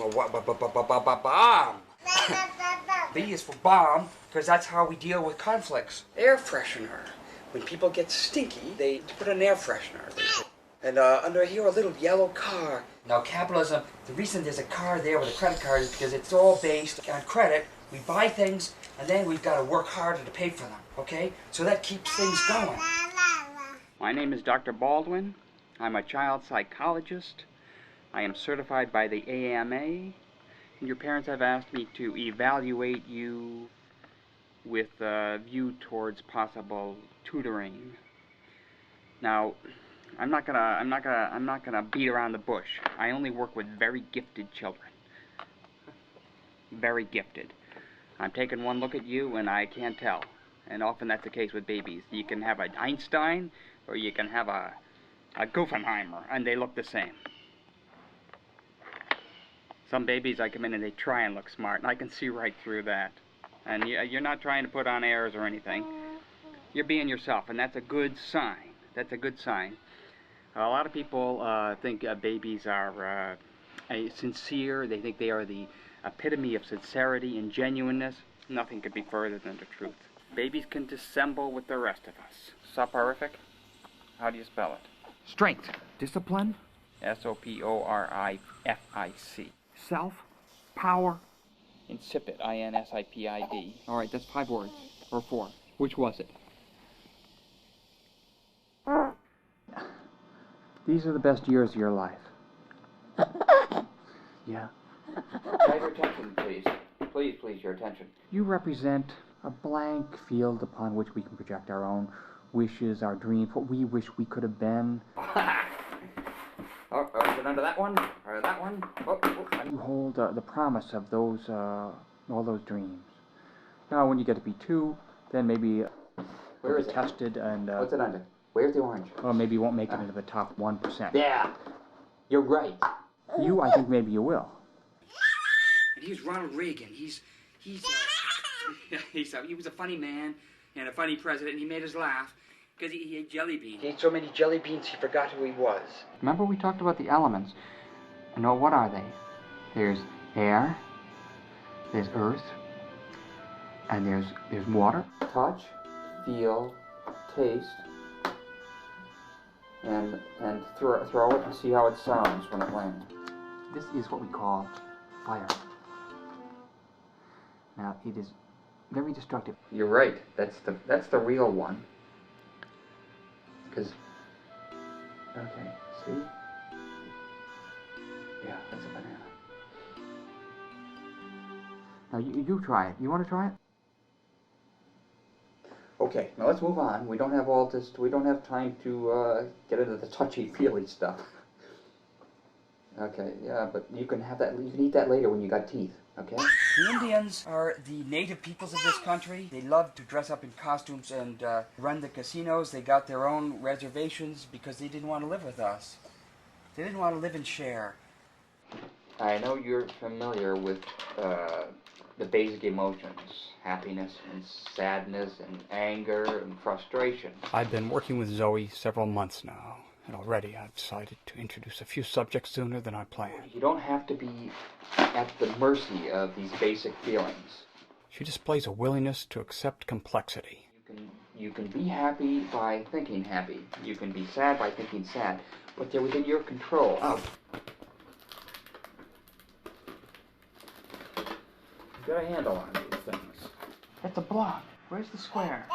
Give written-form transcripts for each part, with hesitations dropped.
Bomb. B is for bomb, because that's how we deal with conflicts. Air freshener. When people get stinky, they put an air freshener. And under here, a little yellow car. Now, capitalism, the reason there's a car there with a credit card is because it's all based on credit. We buy things, and then we've got to work harder to pay for them, okay? So that keeps things going. My name is Dr. Baldwin. I'm a child psychologist. I am certified by the AMA. And your parents have asked me to evaluate you with a view towards possible tutoring. Now, I'm not gonna beat around the bush. I only work with very gifted children. Very gifted. I'm taking one look at you and I can't tell. And often that's the case with babies. You can have an Einstein or you can have a Goffenheimer and they look the same. Some babies I come in and they try and look smart and I can see right through that. And you're not trying to put on airs or anything. You're being yourself, and that's a good sign. That's a good sign. A lot of people think babies are sincere. They think they are the epitome of sincerity and genuineness. Nothing could be further than the truth. Babies can dissemble with the rest of us. Soporific? How do you spell it? Strength. Discipline? S-O-P-O-R-I-F-I-C. Self. Power. Insipid. I-N-S-I-P-I-D. All right, that's 5 words. Or 4. Which was it? These are the best years of your life. Yeah. Try your attention, please. Please, your attention. You represent a blank field upon which we can project our own wishes, our dreams, what we wish we could have been. Oh, is it under that one? Or that one? Oh. You hold the promise of those, all those dreams. Now, when you get to be 2, then maybe Where is be it? tested and... What's it under? Where's the orange? Well, maybe you won't make it into the top 1%. Yeah, you're right. You, I think maybe you will. And he's Ronald Reagan. He was a funny man and a funny president, and he made us laugh because he ate jelly beans. He ate so many jelly beans he forgot who he was. Remember we talked about the elements. No, what are they? There's air, there's earth, and there's water. Touch, feel, taste, and throw it and see how it sounds when it lands. This is what we call fire. Now, it is very destructive. You're right. That's the real one. Because, okay, see? Yeah, that's a banana. Now, you try it. You want to try it? Okay, now let's move on. We don't have all this. We don't have time to get into the touchy-feely stuff. Okay, yeah, but you can have that. You can eat that later when you got teeth. Okay. The Indians are the native peoples of this country. They love to dress up in costumes and run the casinos. They got their own reservations because they didn't want to live with us. They didn't want to live and share. I know you're familiar with the basic emotions, happiness and sadness and anger and frustration. I've been working with Zoe several months now, and already I've decided to introduce a few subjects sooner than I planned. You don't have to be at the mercy of these basic feelings. She displays a willingness to accept complexity. You can be happy by thinking happy. You can be sad by thinking sad, but they're within your control. Oh. You've got a handle on these things. That's a block. Where's the square?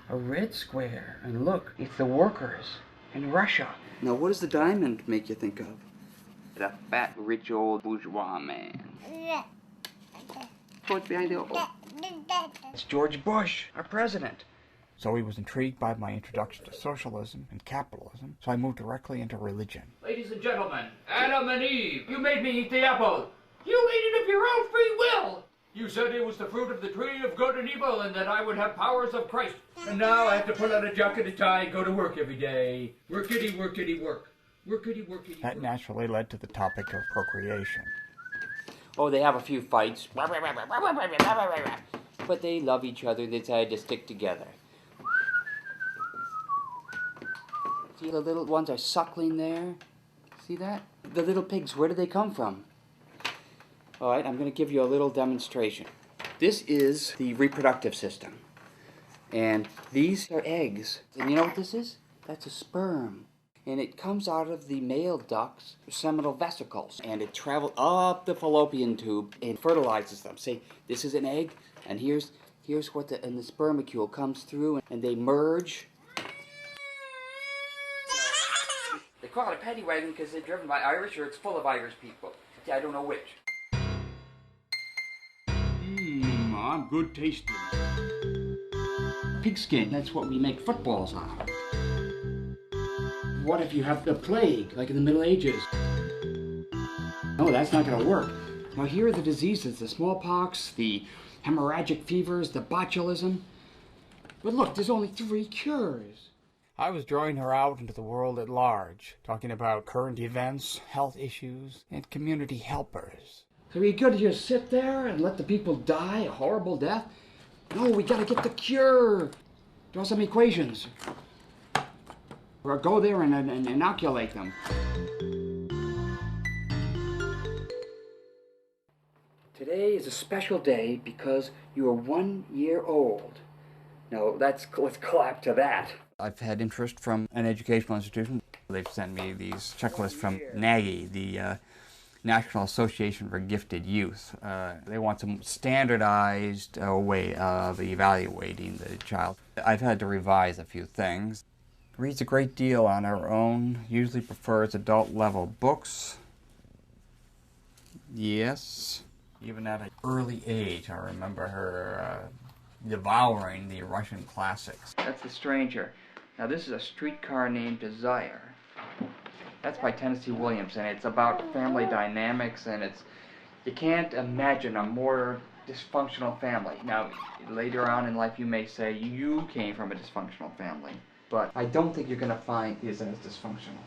A red square. And look, it's the workers in Russia. Now, what does the diamond make you think of? The fat, rich old bourgeois man. What's behind the... Oh. It's George Bush, our president. Zoe was intrigued by my introduction to socialism and capitalism, so I moved directly into religion. Ladies and gentlemen, Adam and Eve, you made me eat the apple. You ate it of your own free will. You said it was the fruit of the tree of good and evil and that I would have powers of Christ. And now I have to put on a jacket and tie and go to work every day. Workity, workity, work. Workity, workity, That naturally led to the topic of procreation. Oh, they have a few fights. But they love each other. They decided to stick together. See, the little ones are suckling there. See that? The little pigs, where do they come from? All right, I'm going to give you a little demonstration. This is the reproductive system. And these are eggs. And you know what this is? That's a sperm. And it comes out of the male duct's seminal vesicles. And it travels up the fallopian tube and fertilizes them. See, this is an egg, and here's what the spermacule comes through, and they merge. They call it a paddy wagon because they're driven by Irish, or it's full of Irish people. I don't know which. I'm good tasting. Pigskin, that's what we make footballs out of. What if you have the plague, like in the Middle Ages? No, that's not going to work. Now here are the diseases, the smallpox, the hemorrhagic fevers, the botulism. But look, there's only 3 cures. I was drawing her out into the world at large, talking about current events, health issues, and community helpers. So are you going to just sit there and let the people die a horrible death? No, we got to get the cure. Draw some equations. Or go there and inoculate them. Today is a special day because you are 1 year old. Now, let's clap to that. I've had interest from an educational institution. They've sent me these checklists from NAGI, the National Association for Gifted Youth. They want some standardized way of evaluating the child. I've had to revise a few things. Reads a great deal on her own, usually prefers adult-level books. Yes. Even at an early age, I remember her devouring the Russian classics. That's The Stranger. Now this is A Streetcar Named Desire. That's by Tennessee Williams, and it's about family dynamics, and you can't imagine a more dysfunctional family. Now, later on in life you may say you came from a dysfunctional family, but I don't think you're going to find his as dysfunctional,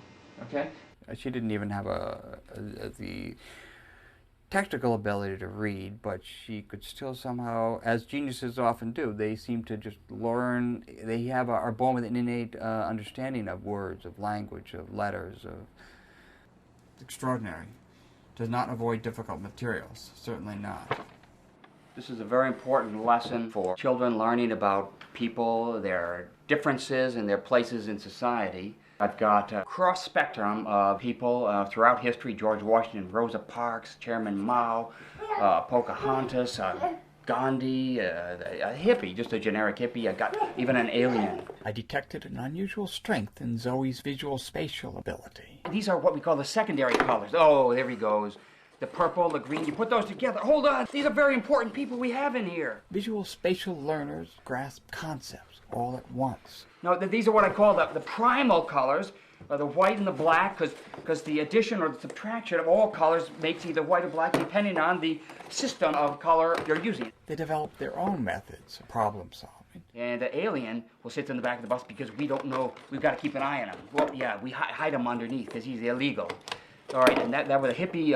okay? She didn't even have the technical ability to read, but she could still somehow, as geniuses often do, they seem to just learn. They are born with an innate understanding of words, of language, of letters. It's extraordinary. Does not avoid difficult materials, certainly not. This is a very important lesson for children learning about people, their differences, and their places in society. I've got a cross-spectrum of people throughout history: George Washington, Rosa Parks, Chairman Mao, Pocahontas, Gandhi, a hippie, just a generic hippie. I got even an alien. I detected an unusual strength in Zoe's visual spatial ability. These are what we call the secondary colors. Oh, there he goes. The purple, the green, you put those together. Hold on, these are very important people we have in here. Visual spatial learners grasp concepts all at once. No, these are what I call the primal colors, the white and the black, because the addition or the subtraction of all colors makes either white or black depending on the system of color you're using. They develop their own methods of problem solving. And the alien will sit in the back of the bus because we don't know, we've got to keep an eye on him. Well, yeah, we hide him underneath because he's illegal. All right, and that was a hippie,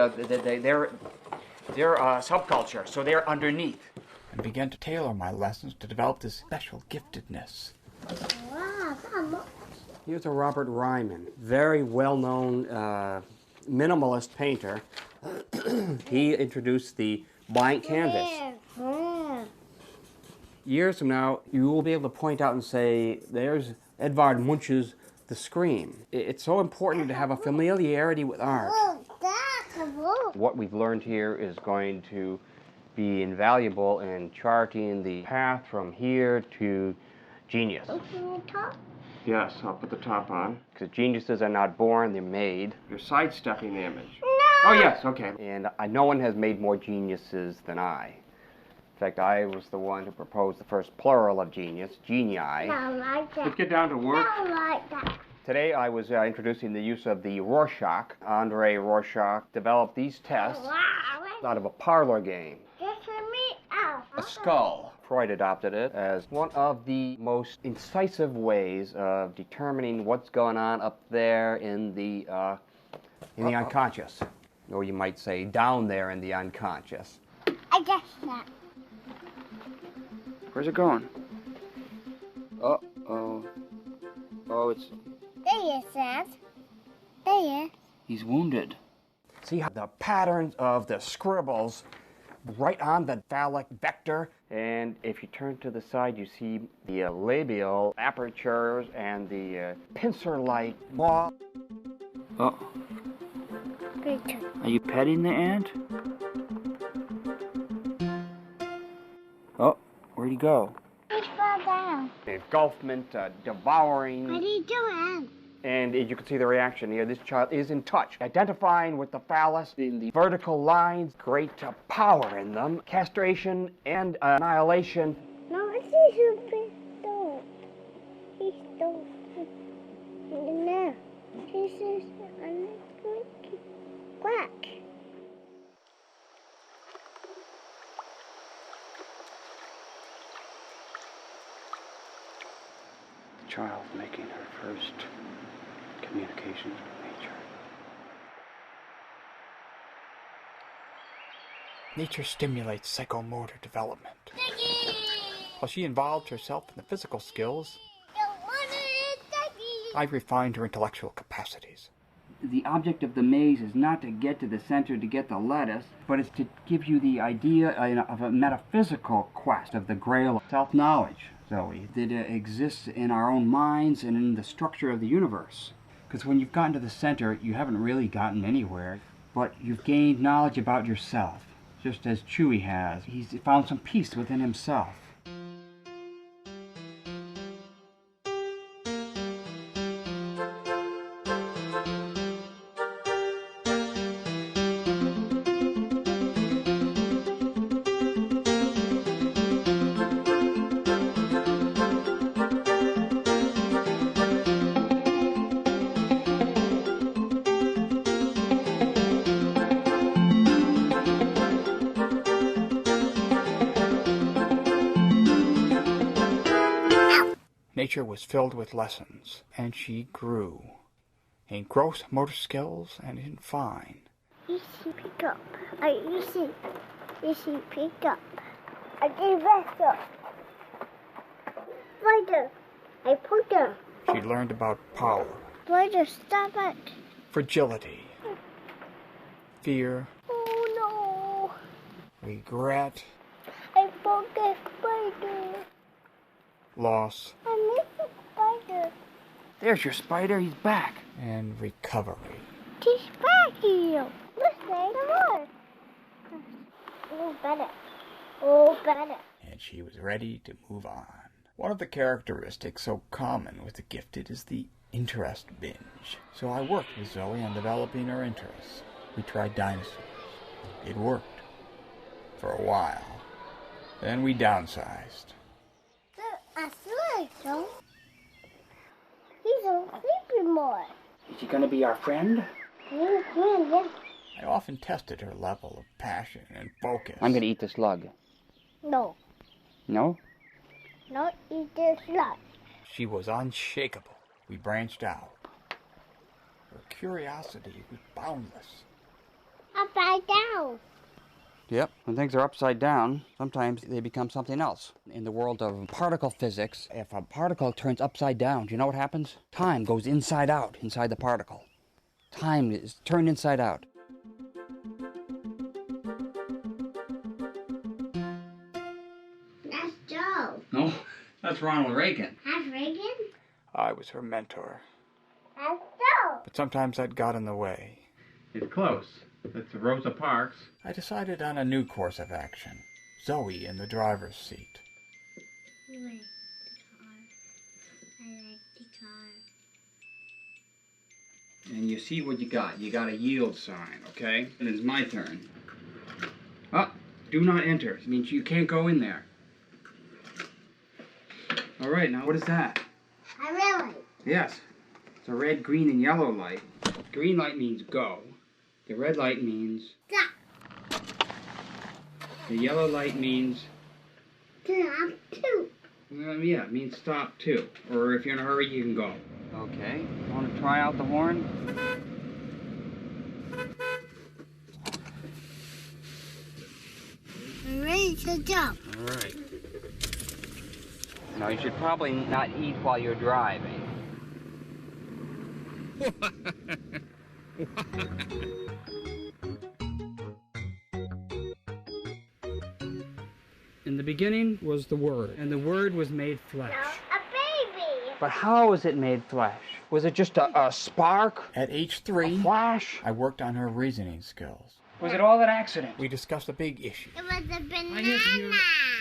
their subculture, so they're underneath. And began to tailor my lessons to develop this special giftedness. Here's a Robert Ryman, very well-known minimalist painter. He introduced the blank canvas. Years from now, you will be able to point out and say, there's Edvard Munch's The Scream. It's so important to have a familiarity with art. What we've learned here is going to be invaluable in charting the path from here to genius. Yes, I'll put the top on. Because geniuses are not born, they're made. You're sidestepping the image. No! Oh, yes, okay. And no one has made more geniuses than I. In fact, I was the one who proposed the first plural of genius, genii. Don't like that. Let's get down to work. Don't like that. Today I was introducing the use of the Rorschach. Andre Rorschach developed these tests out of a parlor game. A skull. Freud adopted it as one of the most incisive ways of determining what's going on up there in the unconscious. Or you might say down there in the unconscious. I guess that. Where's it going? Uh-oh. Oh, it's... There he is, Dad. There he is. He's wounded. See how the patterns of the scribbles right on the phallic vector. And if you turn to the side, you see the labial apertures and the pincer-like ball. Oh, are you petting the ant? Oh, where'd he go? He fell down. Engulfment, devouring. What are you doing? And you can see the reaction here. This child is in touch, identifying with the phallus in the vertical lines, great power in them, castration and annihilation. No, he's a stone. He's stone. No, he's a quack. The child making her first communications with nature. Nature stimulates psychomotor development. While she involved herself in the physical skills, I refined her intellectual capacities. The object of the maze is not to get to the center to get the lettuce, but it's to give you the idea of a metaphysical quest of the grail of self-knowledge, Zoe, that exists in our own minds and in the structure of the universe. Because when you've gotten to the center, you haven't really gotten anywhere, but you've gained knowledge about yourself, just as Chewie has. He's found some peace within himself. Nature was filled with lessons, and she grew in gross motor skills and in fine. Easy pick up. Easy pick up. I gave back up. Spider. I put her. She learned about power, Spider, stop it. fragility, fear, Oh regret, no. I broke a spider. loss, I missed a spider. There's your spider, he's back. and recovery. He's back here. Let's say more. Oh, better. Oh, better. And she was ready to move on. One of the characteristics so common with the gifted is the interest binge. So I worked with Zoe on developing her interests. We tried dinosaurs. It worked. For a while. Then we downsized. I feel like so. He's a creepy boy. Is he gonna be our friend? Yeah. I often tested her level of passion and focus. I'm gonna eat this lug. No, No? not eat this lot. She was unshakable. We branched out. Her curiosity was boundless. Upside down. Yep. When things are upside down, sometimes they become something else. In the world of particle physics, if a particle turns upside down, do you know what happens? Time goes inside out, inside the particle. Time is turned inside out. That's Joe. No, that's Ronald Reagan. That's Reagan. I was her mentor. That's Joe. But sometimes that got in the way. It's close. It's Rosa Parks. I decided on a new course of action. Zoe in the driver's seat. I like the car. And you see what you got. You got a yield sign, okay? And it's my turn. Oh, do not enter. It means you can't go in there. All right, now what is that? I really. Yes. It's a red, green, and yellow light. Green light means go. The red light means... Stop. The yellow light means... Stop too. Yeah, it means stop too. Or if you're in a hurry, you can go. Okay. Want to try out the horn? I'm ready to jump. All right. Now, you should probably not eat while you're driving. the beginning was the Word, and the Word was made flesh. A baby. But how was it made flesh? Was it just a spark? At age 3, A flash? I worked on her reasoning skills. Was it all an accident? We discussed a big issue. It was a banana. I have here,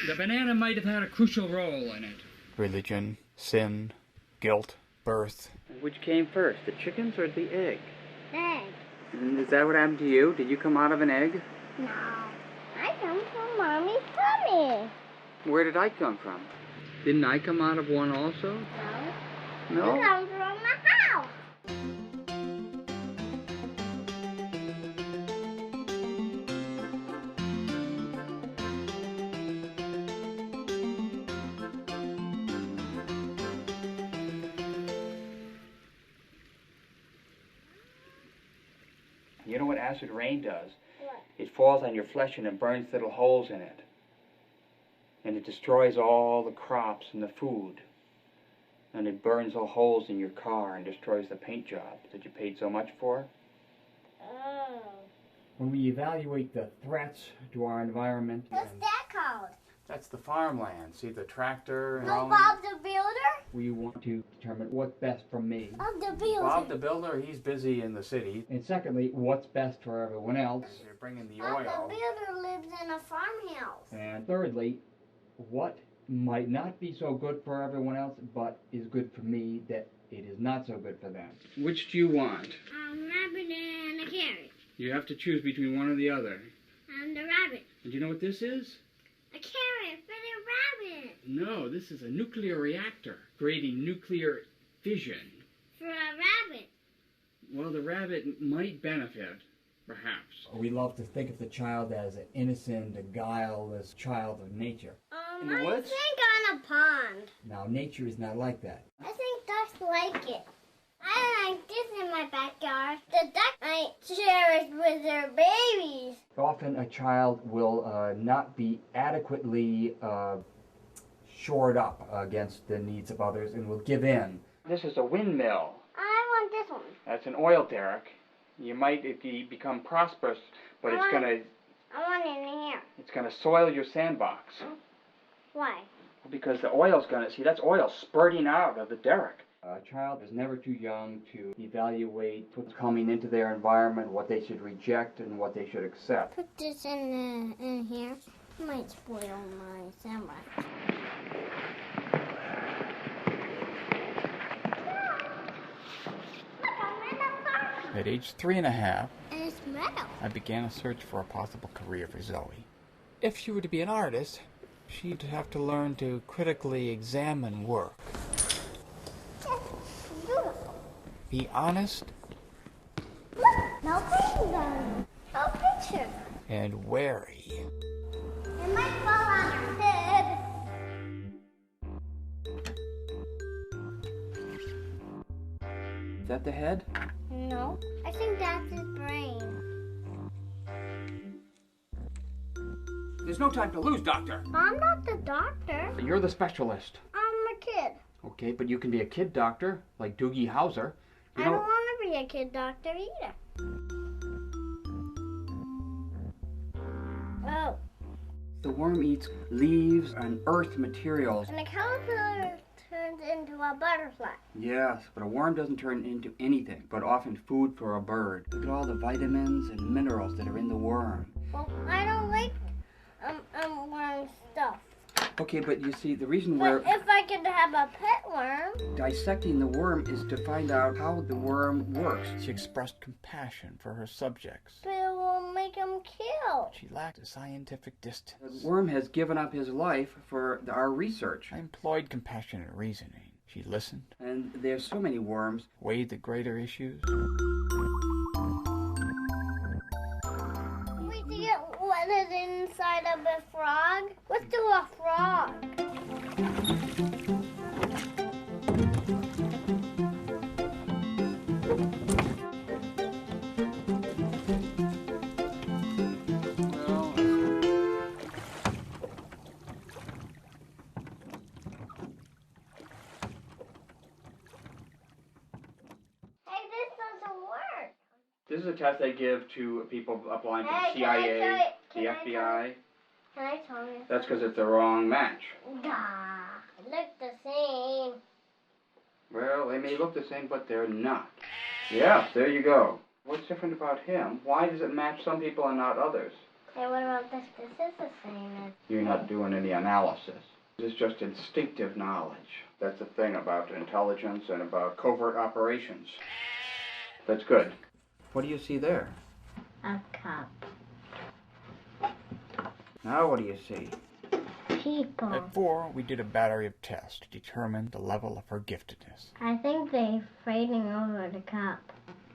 the banana might have had a crucial role in it. Religion, sin, guilt, birth. Which came first, the chickens or the egg? Egg. And is that what happened to you? Did you come out of an egg? No. I come from Mommy's tummy. Where did I come from? Didn't I come out of one also? No. No? You come from the house. You know what acid rain does? What? It falls on your flesh and it burns little holes in it. And it destroys all the crops and the food. And it burns the holes in your car and destroys the paint job that you paid so much for. Oh. When we evaluate the threats to our environment, What's that called? that's the farmland. See the tractor and No, all Bob the Builder? we want to determine what's best for me. Bob the Builder. Bob the builder, he's busy in the city. And secondly, what's best for everyone else. They're bringing the Bob the oil. Builder lives in a farmhouse. And thirdly, what might not be so good for everyone else, but is good for me, that it is not so good for them. Which do you want? Rabbit and a carrot. You have to choose between one or the other. The rabbit. And do you know what this is? A carrot for the rabbit. No, this is a nuclear reactor, creating nuclear fission. For a rabbit. Well, the rabbit might benefit, perhaps. We love to think of the child as an innocent, a guileless child of nature. In the I woods? think on a pond. Now, nature is not like that. I think ducks like it. I like this in my backyard. The ducks might share it with their babies. Often a child will not be adequately shored up against the needs of others and will give in. This is a windmill. I want this one. That's an oil derrick. You might, if you become prosperous, but I it's want it's gonna soil your sandbox. Why? Because the oil's gonna, see, that's oil spurting out of the derrick. A child is never too young to evaluate what's coming into their environment, what they should reject and what they should accept. Put this in here. It might spoil my sandwich. At age 3.5, And it's metal. I began a search for a possible career for Zoe. If she were to be an artist, she'd have to learn to critically examine work. Beautiful. Be honest No picture done. No picture. and wary. It might fall on her head. Is that the head? No, I think that's his brain. There's no time to lose, Doctor. I'm not the doctor. You're the specialist. I'm a kid. Okay, but you can be a kid doctor, like Doogie Howser. I don't want to be a kid doctor either. Oh, The worm eats leaves and earth materials. and the caterpillar turns into a butterfly. Yes, but a worm doesn't turn into anything, but often food for a bird. Look at all the vitamins and minerals that are in the worm. Well, I don't like worm stuff. Okay, but you see, the reason But we're if I could have a pet worm, dissecting the worm is to find out how the worm works. She expressed compassion for her subjects. but it will make them kill. She lacked a scientific distance. The worm has given up his life for our research. I employed compassionate reasoning. She listened, And there's so many worms. weighed the greater issues. We see it what is inside of a frog. Let's do a frog. Hey, this doesn't work. This is a test they give to people applying for Hey, the can I CIA, try- the can I FBI. Can I tongue is. That's because it's the wrong match. It looks the same. Well, they may look the same, but they're not. Yes, there you go. What's different about him? Why does it match some people and not others? Hey, what about this? This is the same as. You're not doing any analysis. It's just instinctive knowledge. That's the thing about intelligence and about covert operations. That's good. What do you see there? A cup. Now what do you see? People. At 4, we did a battery of tests to determine the level of her giftedness. I think they're fighting over the cup.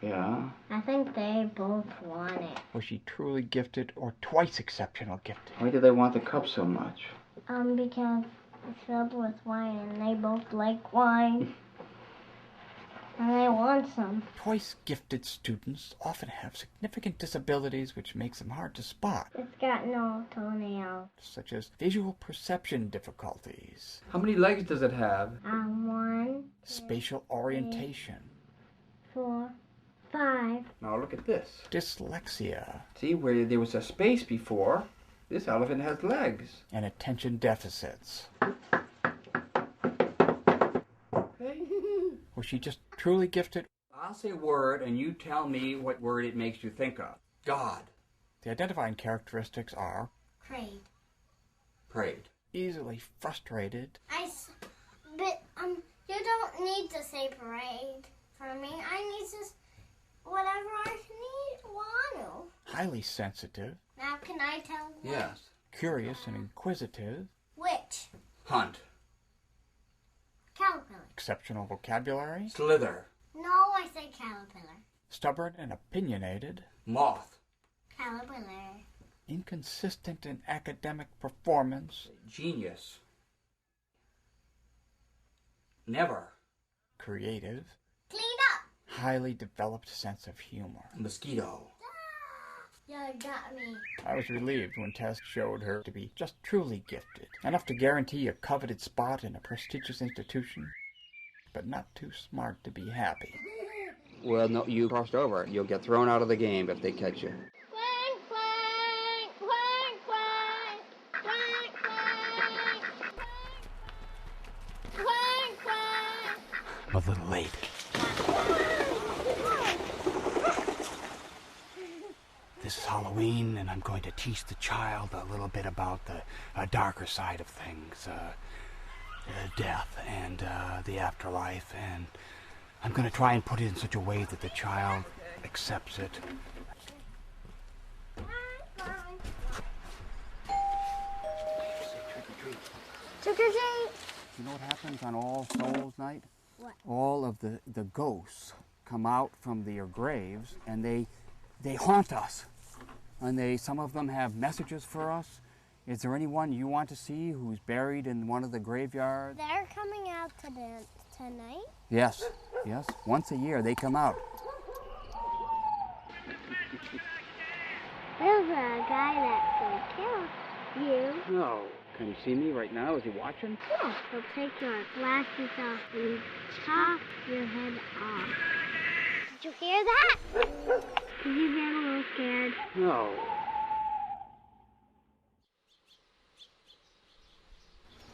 Yeah? I think they both want it. Was she truly gifted or twice exceptional gifted? Why do they want the cup so much? Because it's filled with wine and they both like wine. And they want some. Twice gifted students often have significant disabilities which makes them hard to spot, It's got no toenails. such as visual perception difficulties, How many legs does it have? 1, spatial orientation, 4, 5. Now look at this. dyslexia, See, where there was a space before, this elephant has legs. and attention deficits. Was she just truly gifted? I'll say a word and you tell me what word it makes you think of. God. The identifying characteristics are Prayed. Prayed. easily frustrated, But you don't need to say parade for me. I need to whatever I want to. highly sensitive, Now can I tell them? Yes. curious and inquisitive, Which? Hunt. Caterpillar. exceptional vocabulary, Slither. No, I say caterpillar. stubborn and opinionated, Moth. Caterpillar. inconsistent in academic performance, Genius. Never. creative, Clean up. highly developed sense of humor. Mosquito. You got me. I was relieved when tests showed her to be just truly gifted, enough to guarantee a coveted spot in a prestigious institution, but not too smart to be happy. Well, no, you crossed over. You'll get thrown out of the game if they catch you. Quack, quack, quack, quack, quack, quack, quack, quack. A little late. This is Halloween, and I'm going to teach the child a little bit about the darker side of things, death and the afterlife, and I'm going to try and put it in such a way that the child accepts it. Trick or treat. You know what happens on All Souls Night? What? All of the ghosts come out from their graves, and they haunt us. And some of them have messages for us. Is there anyone you want to see who's buried in one of the graveyards? They're coming out tonight. Yes, yes. Once a year they come out. There's a guy that will kill you. No. Can you see me right now? Is he watching? Yeah. He'll take your glasses off and chop your head off. Did you hear that? Did you get a little scared? No.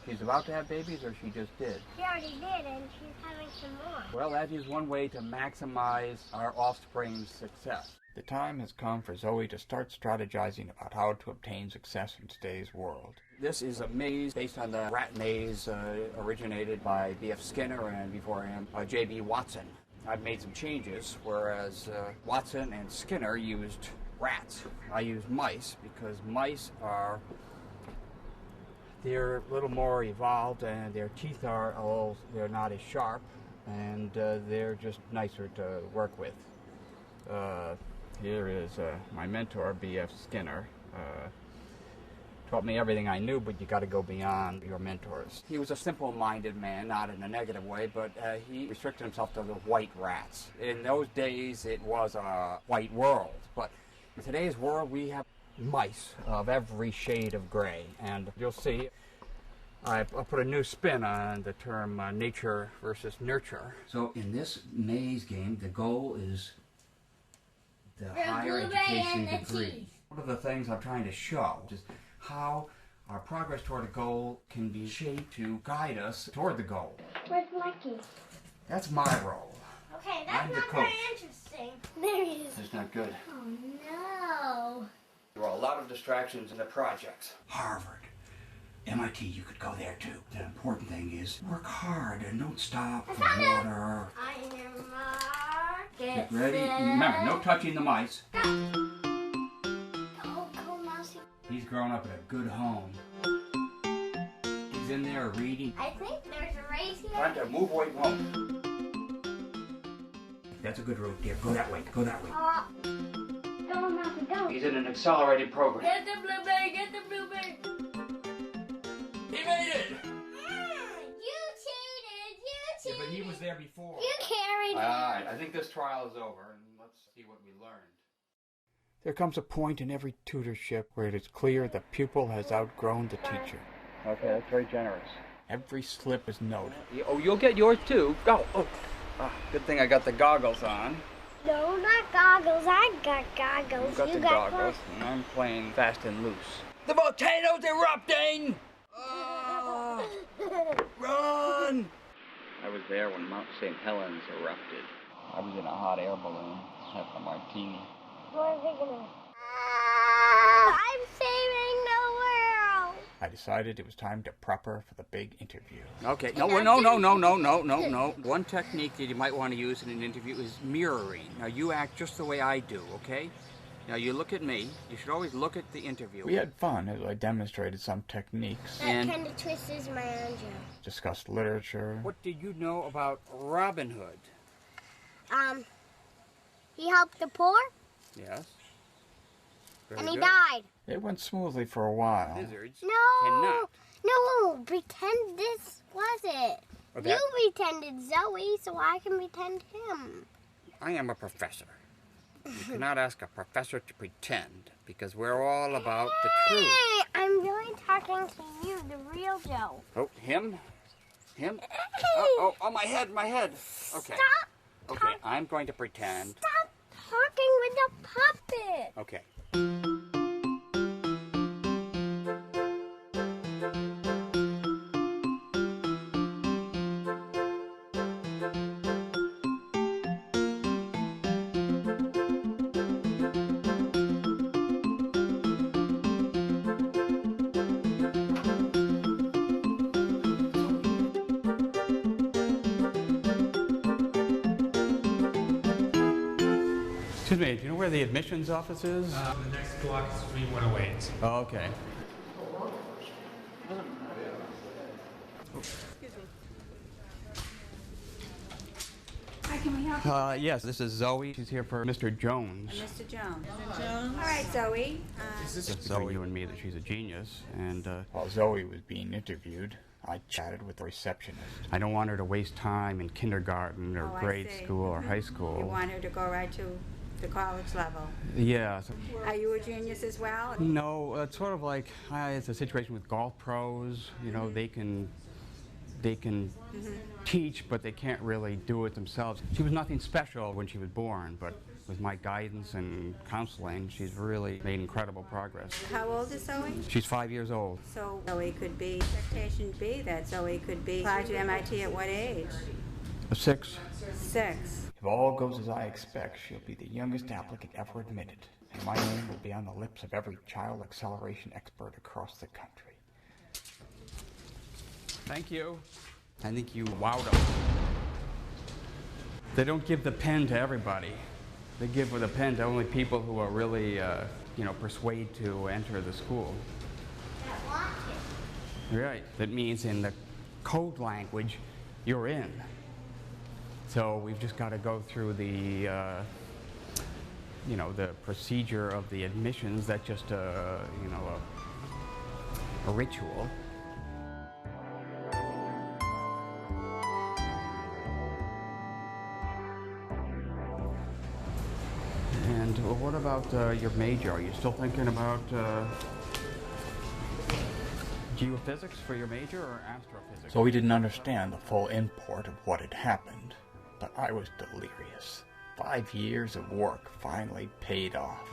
She's about to have babies, or she just did? She already did, and she's having some more. Well, that is one way to maximize our offspring's success. The time has come for Zoe to start strategizing about how to obtain success in today's world. This is a maze based on the rat maze originated by B.F. Skinner and before him J.B. Watson. I've made some changes, whereas Watson and Skinner used rats. I used mice because mice they're a little more evolved and their teeth they're not as sharp and they're just nicer to work with. Here is my mentor, B.F. Skinner. Taught me everything I knew, but you got to go beyond your mentors. He was a simple-minded man, not in a negative way, but he restricted himself to the white rats. In those days, it was a white world, but in today's world, we have mice of every shade of gray, and you'll see I put a new spin on the term nature versus nurture. So in this maze game, the goal is the higher education degree. One of the things I'm trying to show is how Our progress toward a goal can be shaped to guide us toward the goal. Where's Mikey? That's my role. Okay, that's I'm the not very coach. interesting. There he is. That's not good. Oh no. There are a lot of distractions in the projects. Harvard, MIT, you could go there too. The important thing is work hard and don't stop for water. I am Mark. Get ready. Remember, no touching the mice. Oh, go, Mousy. He's grown up in a good home. He's in there reading. I think there's a race here. Trying to move away, won't. That's a good route, dear. Go that way. Go that way. Go, Mousy, go. He's in an accelerated program. Get the blueberry, get the blueberry. He made it! You cheated, you Yeah, cheated. but he was there before. You carried All him. right, I think this trial is over, and let's see what we learned. There comes a point in every tutorship where it is clear the pupil has outgrown the teacher. Okay, that's very generous. Every slip is noted. Oh, you'll get yours too. Go. Oh. Good thing I got the goggles on. No, not goggles. I got goggles. You got the goggles, and I'm playing fast and loose. The volcano's erupting! Oh, run! I was there when Mount St. Helens erupted. I was in a hot air balloon, having a martini. What are they gonna? I'm saving the world. I decided it was time to prep her for the big interview. Okay. No. One technique that you might want to use in an interview is mirroring. Now you act just the way I do, okay? Now you look at me. You should always look at the interview. We had fun as I demonstrated some techniques, That kind of twists my arm, Joe. discussed literature. What did you know about Robin Hood? He helped the poor, Yes. Very and he good. died. It went smoothly for a while. Lizards No. cannot. No, pretend this was it. Or You that- pretended Zoe, so I can pretend him. I am a professor. You cannot ask a professor to pretend because we're all about the truth. Hey, I'm really talking to you, the real Joe. Oh, him? Oh, my head. Okay. Stop. Okay, I'm going to pretend. Stop talking with the puppet. Okay. Excuse me, do you know where the admissions office is? The next block is 3108. Oh, okay. Hi, can we help you? Yes, this is Zoe. She's here for Mr. Jones. Mr. Jones. All right, Zoe. Just between you and me that she's a genius. And while Zoe was being interviewed, I chatted with the receptionist. I don't want her to waste time in kindergarten or Oh, I grade see. school or high school. You want her to go right to the college level. Yeah. Are you a genius as well? No, it's sort of like it's a situation with golf pros. You know, they can teach, but they can't really do it themselves. She was nothing special when she was born, but with my guidance and counseling, she's really made incredible progress. How old is Zoe? She's 5 years old. So Zoe could be, expectation be that Zoe could be applied to MIT at what age? 6. 6. If all goes as I expect, she'll be the youngest applicant ever admitted, and my name will be on the lips of every child acceleration expert across the country. Thank you. I think you wowed them. They don't give the pen to everybody. They give the pen to only people who are really, persuade to enter the school. Right. That means in the code language, you're in. So we've just got to go through the, the procedure of the admissions. That's just a ritual. And what about your major? Are you still thinking about geophysics for your major or astrophysics? So we didn't understand the full import of what had happened, but I was delirious. 5 years of work finally paid off.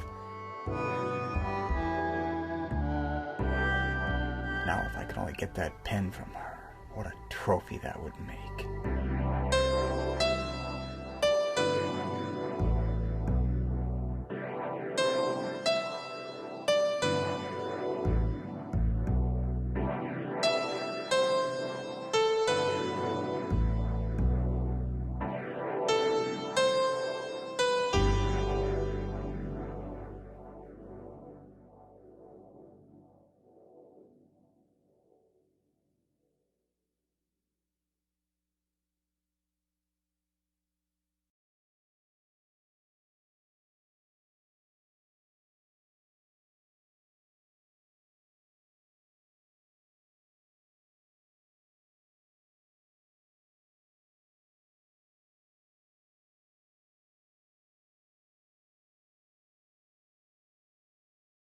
Now if I could only get that pen from her, what a trophy that would make.